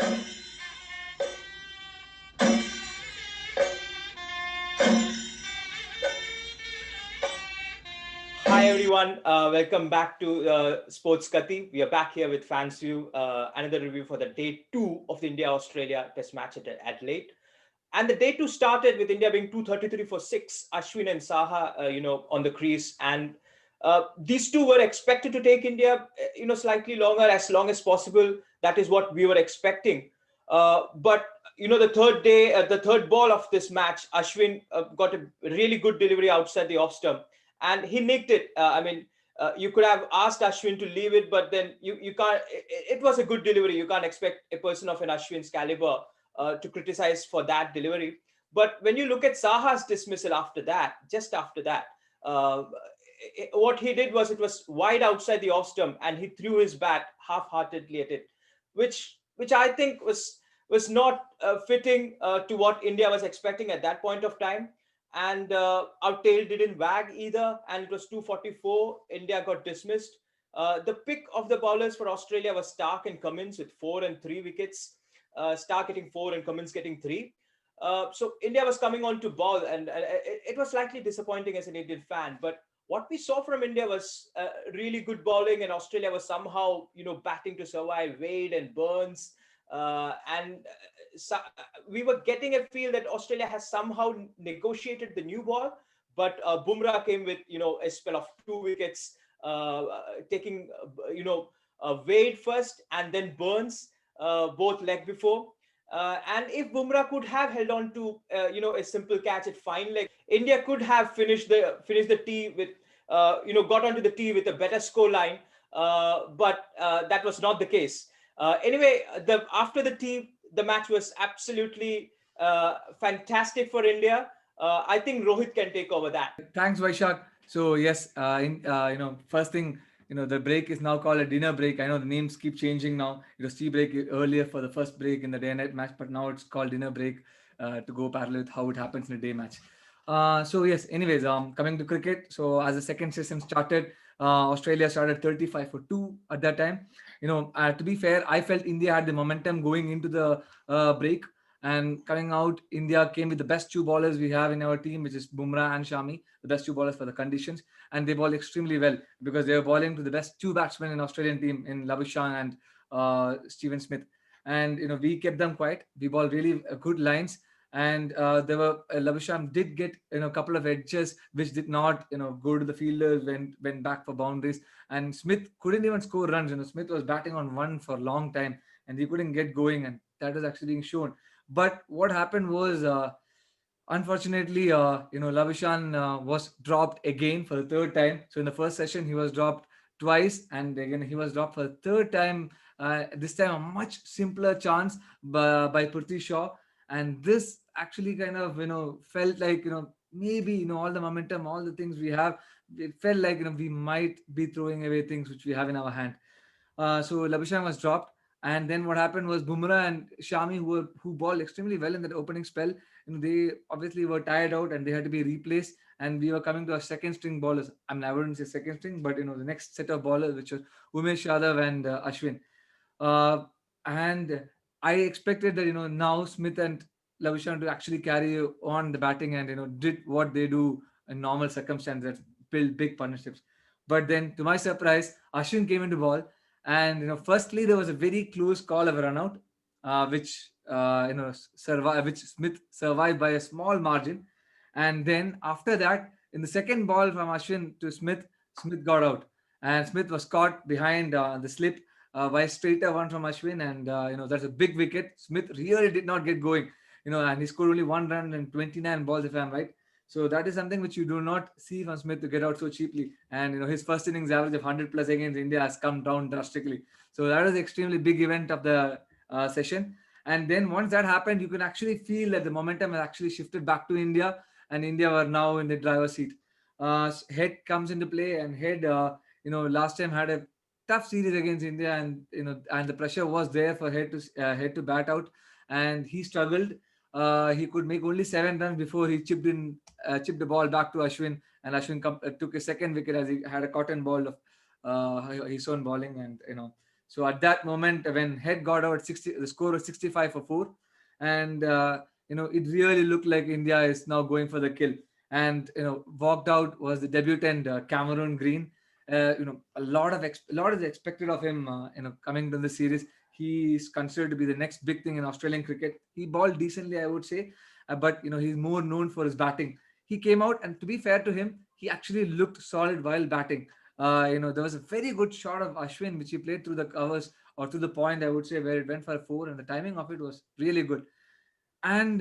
Hi everyone, welcome back to Sports Kathi. We are back here with Fans View, another review for the day 2 of the India-Australia Test match at Adelaide. And the day 2 started with India being 233 for 6, Ashwin and Saha, on the crease. And these two were expected to take India, slightly longer, as long as possible. That is what we were expecting. But the third ball of this match, Ashwin got a really good delivery outside the off stump, and he nicked it. You could have asked Ashwin to leave it, but then you can't. It was a good delivery. You can't expect a person of an Ashwin's caliber to criticize for that delivery. But when you look at Saha's dismissal after that, just after that, what he did was, it was wide outside the off stump, and he threw his bat half-heartedly at it, which I think was not fitting to what India was expecting at that point of time. And our tail didn't wag either, and it was 244. India got dismissed. The pick of the bowlers for Australia was Stark and Cummins with 4 and 3 wickets. Stark getting 4 and Cummins getting 3. So India was coming on to ball, and it was slightly disappointing as an Indian fan. But what we saw from India was really good bowling, and Australia was somehow, batting to survive. Wade and Burns, and so we were getting a feel that Australia has somehow negotiated the new ball. But Bumrah came with, a spell of 2 wickets, taking, Wade first and then Burns, both leg before. And if Bumrah could have held on to, a simple catch at fine leg, India could have finished the tee with, got onto the tee with a better score line. But that was not the case. Anyway, after the tee, the match was absolutely fantastic for India. I think Rohit can take over that. Thanks, Vaishakh. So yes, first thing, the break is now called a dinner break. I know the names keep changing now. It was tea break earlier for the first break in the day and night match, but now it's called dinner break to go parallel with how it happens in a day match. So yes, anyways, coming to cricket. So as the second session started, Australia started 35 for 2 at that time. To be fair, I felt India had the momentum going into the break. And coming out, India came with the best 2 bowlers we have in our team, which is Bumrah and Shami, the best 2 bowlers for the conditions. And they bowled extremely well because they were bowling to the best 2 batsmen in Australian team in Labuschagne and Steven Smith. And, we kept them quiet. We bowled really good lines. And there were Labuschagne did get a couple of edges which did not go to the fielders, went back for boundaries. And Smith couldn't even score runs. Smith was batting on 1 for a long time and he couldn't get going, and that was actually being shown. But what happened was, unfortunately, Labuschagne was dropped again for the third time. So in the first session, he was dropped twice, and again he was dropped for the third time. This time, a much simpler chance by Prithvi Shaw, and this actually kind of felt like maybe all the momentum, all the things we have, it felt like we might be throwing away things which we have in our hand. So Labuschagne was dropped. And then what happened was Bumrah and Shami, who bowled extremely well in that opening spell, they obviously were tired out and they had to be replaced. And we were coming to our second string bowlers. I mean, I wouldn't say second string, but the next set of bowlers, which was Umesh Yadav and Ashwin. Uh, and I expected that now Smith and Labuschagne to actually carry on the batting and did what they do in normal circumstances, build big partnerships. But then, to my surprise, Ashwin came into ball, and firstly there was a very close call of a run out, which which Smith survived by a small margin. And then after that, in the second ball from Ashwin to Smith, Smith got out, and Smith was caught behind the slip by a straighter one from Ashwin, and that's a big wicket. Smith really did not get going, and he scored only 1 run in 29 balls, if I'm right. So that is something which you do not see from Smith to get out so cheaply. And his first innings average of 100 plus against India has come down drastically. So that was an extremely big event of the session. And then once that happened, you can actually feel that the momentum has actually shifted back to India, and India were now in the driver's seat. Head comes into play, and Head, last time had a tough series against India, and and the pressure was there for Head to bat out, and he struggled. He could make only 7 runs before he chipped the ball back to Ashwin, and Ashwin took a second wicket as he had a cotton ball of his own bowling, and So at that moment, when Head got out 60, the score was 65 for 4, and it really looked like India is now going for the kill. And walked out was the debutant Cameron Green. A lot is expected of him. Coming to the series, he is considered to be the next big thing in Australian cricket. He bowled decently, I would say, but he's more known for his batting. He came out, and to be fair to him, he actually looked solid while batting. There was a very good shot of Ashwin which he played through the covers or to the point, I would say, where it went for a 4, and the timing of it was really good. And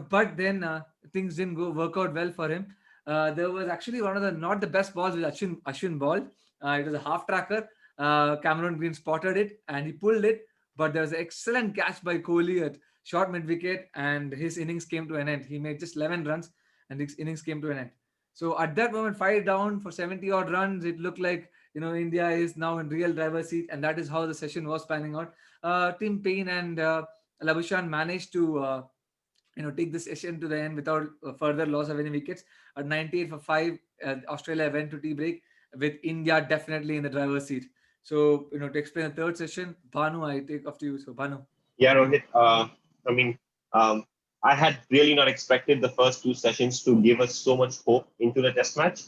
but then things didn't go work out well for him. There was actually one of the not the best balls which Ashwin ball. It was a half tracker. Cameron Green spotted it and he pulled it, but there was an excellent catch by Kohli at short mid wicket, and his innings came to an end. He made just 11 runs, and his innings came to an end. So at that moment, 5 down for 70 odd runs, it looked like India is now in real driver's seat, and that is how the session was panning out. Tim Payne and Labuschagne managed to take the session to the end without further loss of any wickets. At 98 for 5, Australia went to tea break with India definitely in the driver's seat. So to explain the third session, Bhanu, I take off to you. So Bhanu. Yeah, Rohit. I mean, um, I had really not expected the first two sessions to give us so much hope into the test match.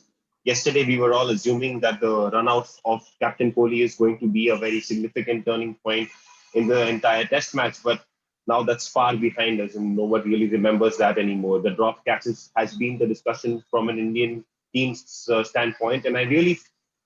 Yesterday, we were all assuming that the run out of Captain Kohli is going to be a very significant turning point in the entire test match, but now that's far behind us, and no one really remembers that anymore. The drop catches has been the discussion from an Indian team's standpoint, and I really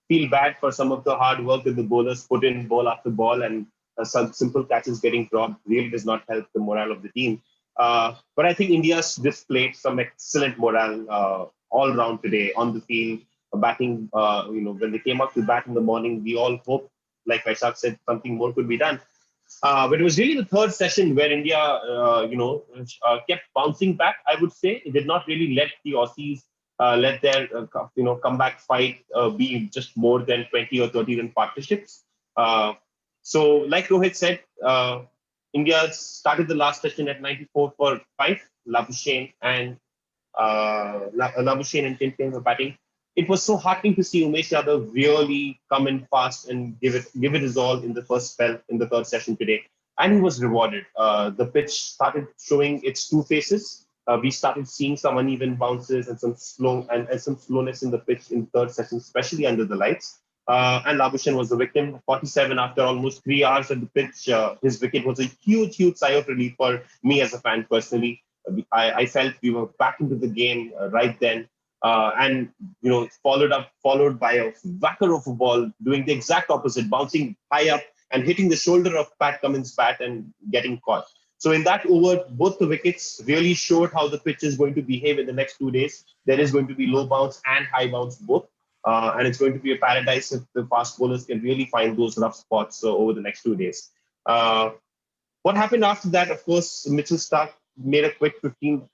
feel bad for some of the hard work that the bowlers put in ball after ball, and some simple catches getting dropped really does not help the morale of the team. But I think India's displayed some excellent morale all round today on the field. Batting, when they came up to bat in the morning, we all hoped, like Vaishakh said, something more could be done. But it was really the third session where India, kept bouncing back. I would say it did not really let the Aussies let their comeback fight be just more than 20 or 30 run partnerships. So, like Rohit said, India started the last session at 94 for 5. Labuschagne and Tim Payne were batting. It was so heartening to see Umesh Yadav really come in fast and give it his all in the first spell in the third session today, and he was rewarded. The pitch started showing its two faces. We started seeing some uneven bounces and and some slowness in the pitch in the third session, especially under the lights. And Labuschagne was the victim. 47 after almost 3 hours at the pitch. His wicket was a huge, huge sigh of relief for me as a fan personally. I felt we were back into the game right then. And followed by a whacker of a ball, doing the exact opposite, bouncing high up and hitting the shoulder of Pat Cummins' bat and getting caught. So in that over, both the wickets really showed how the pitch is going to behave in the next 2 days. There is going to be low bounce and high bounce both. And it's going to be a paradise if the fast bowlers can really find those rough spots over the next 2 days. What happened after that? Of course, Mitchell Starc made a quick 15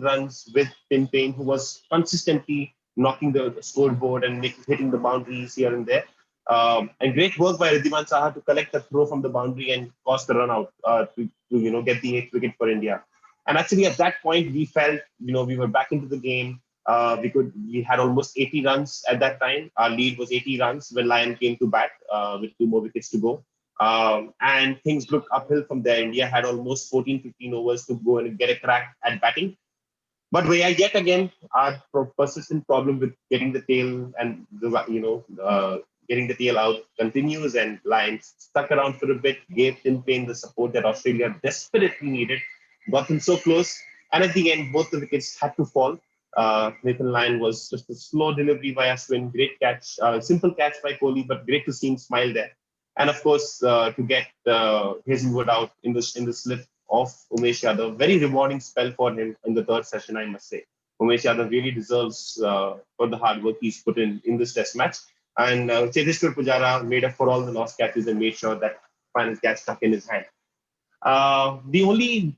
runs with Tim Payne, who was consistently knocking the scoreboard and hitting the boundaries here and there. And great work by Ridhiman Saha to collect the throw from the boundary and cause the run out to get the 8th wicket for India. And actually, at that point, we felt we were back into the game. We had almost 80 runs at that time. Our lead was 80 runs when Lyon came to bat with 2 more wickets to go. And things looked uphill from there. India had almost 14, 15 overs to go and get a crack at batting. But we are yet again our persistent problem with getting the tail and getting the tail out continues, and Lions stuck around for a bit, gave Tim Payne the support that Australia desperately needed, got them so close, and at the end both the wickets had to fall. Nathan Lyon was just a slow delivery by Ashwin, great catch, simple catch by Kohli, but great to see him smile there. And of course, to get Hazelwood out in the slip of Umesh Yadav, very rewarding spell for him in the third session, I must say. Umesh Yadav really deserves for the hard work he's put in this test match. And Cheteshwar Pujara made up for all the lost catches and made sure that final catch stuck in his hand. The only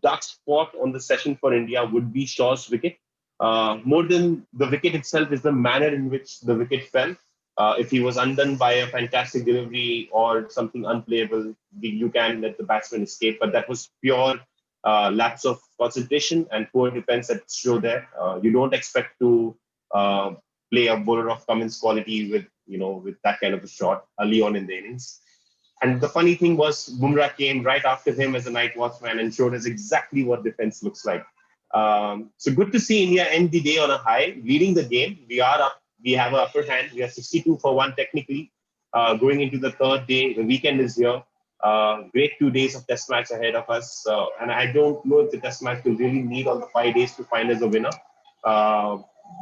dark spot on the session for India would be Shaw's wicket. More than the wicket itself is the manner in which the wicket fell. If he was undone by a fantastic delivery or something unplayable, you can let the batsman escape. But that was pure lapse of concentration and poor defense that showed there. You don't expect to play a bowler of Cummins quality with with that kind of a shot early on in the innings. And the funny thing was, Bumrah came right after him as a night watchman and showed us exactly what defense looks like. So good to see India end the day on a high, leading the game. We are up. We have an upper hand. We are 62 for 1 technically. Going into the third day, the weekend is here. Great 2 days of test match ahead of us. And I don't know if the test match will really need all the 5 days to find us a winner.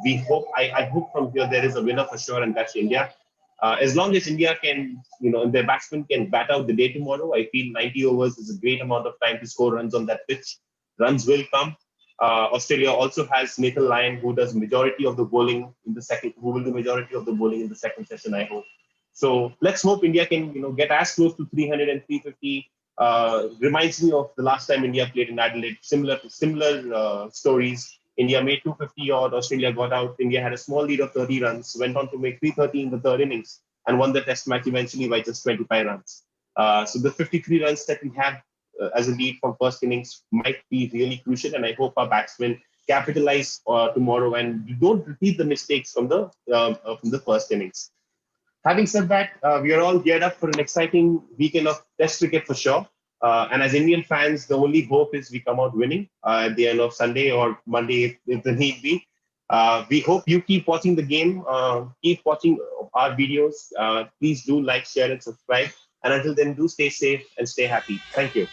We hope, I hope from here there is a winner for sure, and that's India. As long as India can, their batsmen can bat out the day tomorrow, I feel 90 overs is a great amount of time to score runs on that pitch. Runs will come. Australia also has Nathan Lyon, who does majority of the bowling in the second, who will do majority of the bowling in the second session, I hope. So let's hope India can, get as close to 300 and 350. Reminds me of the last time India played in Adelaide. Similar stories. India made 250 odd. Australia got out. India had a small lead of 30 runs. Went on to make 330 in the third innings and won the Test match eventually by just 25 runs. So the 53 runs that we have as a lead from first innings might be really crucial, and I hope our batsmen capitalize tomorrow and don't repeat the mistakes from the first innings. Having said that, we are all geared up for an exciting weekend of Test cricket for sure. And as Indian fans, the only hope is we come out winning at the end of Sunday or Monday if the need be. We hope you keep watching the game, keep watching our videos. Please do like, share, and subscribe. And until then, do stay safe and stay happy. Thank you.